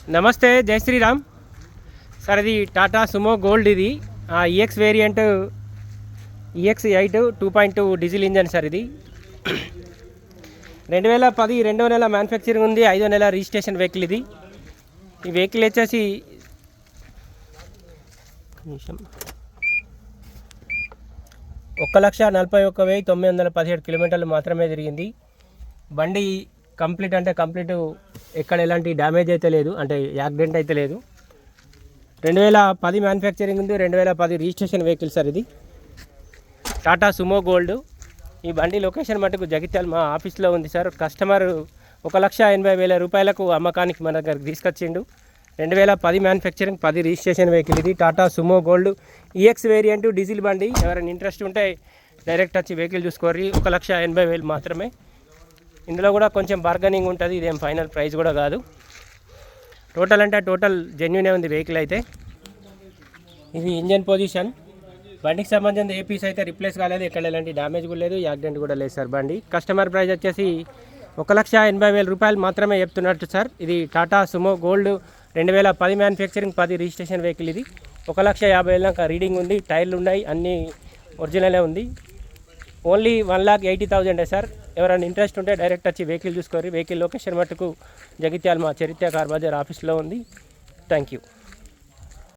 నమస్తే, జై శ్రీరామ్ సార్. ఇది టాటా సుమో గోల్డ్. ఇది EX variant EX8 2.2 diesel engine sir. ఇది 2010 2వ నెల మ్యానుఫ్యాక్చరింగ్ ఉంది, 5వ నెల రిజిస్ట్రేషన్ వెహికల్. ఇది ఈ వెహికల్ వచ్చేసి 1,41,917 కిలోమీటర్లు మాత్రమే తిరిగింది. బండి కంప్లీట్ అంటే కంప్లీట్, ఎక్కడ ఎలాంటి డ్యామేజ్ అయితే లేదు, అంటే యాక్సిడెంట్ అయితే లేదు. 2010 మ్యానుఫ్యాక్చరింగ్ ఉంది, 2010 రిజిస్ట్రేషన్ వెహికల్ సార్. ఇది టాటా సుమో గోల్డ్. ఈ బండి లొకేషన్ మటుకు జగిత్యాల మా ఆఫీస్లో ఉంది సార్. కస్టమర్ 1,80,000 రూపాయలకు అమ్మకానికి మన దగ్గరికి తీసుకొచ్చిండు. 2010 మ్యానుఫ్యాక్చరింగ్, 10 రిజిస్ట్రేషన్ వెహికల్. ఇది Tata Sumo gold EX variant diesel బండి. ఎవరైనా ఇంట్రెస్ట్ ఉంటే డైరెక్ట్ వచ్చి వెహికల్ చూసుకోర్రి. 1,80,000 మాత్రమే. ఇందులో కూడా కొంచెం బార్గెనింగ్ ఉంటుంది, ఇదేం ఫైనల్ ప్రైస్ కూడా కాదు. టోటల్ అంటే టోటల్ జెన్యునే ఉంది వెహికల్ అయితే. ఇది ఇంజన్ పొజిషన్. బండికి సంబంధించిన ఏ పీస్ అయితే రిప్లేస్ కాలేదు, ఎక్కడ ఎలాంటి డ్యామేజ్ కూడా లేదు, యాక్సిడెంట్ కూడా లేదు సార్. బండి కస్టమర్ ప్రైస్ వచ్చేసి 1,80,000 రూపాయలు మాత్రమే చెప్తున్నట్టు సార్. ఇది Tata Sumo gold 2010 manufacturing, 10 registration vehicle. ఇది 1,50,000 రీడింగ్ ఉంది, టైర్లు ఉన్నాయి, అన్నీ ఒరిజినలే ఉంది. Only 1,80,000 sir. ఎవరైనా ఇంట్రెస్ట్ ఉంటే డైరెక్ట్ వచ్చి వెహికల్ చూసుకోరు. వెహికల్ లొకేషన్ మట్టుకు జగిత్యాల మా చరిత్ర కార్ బజార్ ఆఫీస్లో ఉంది. Thank you.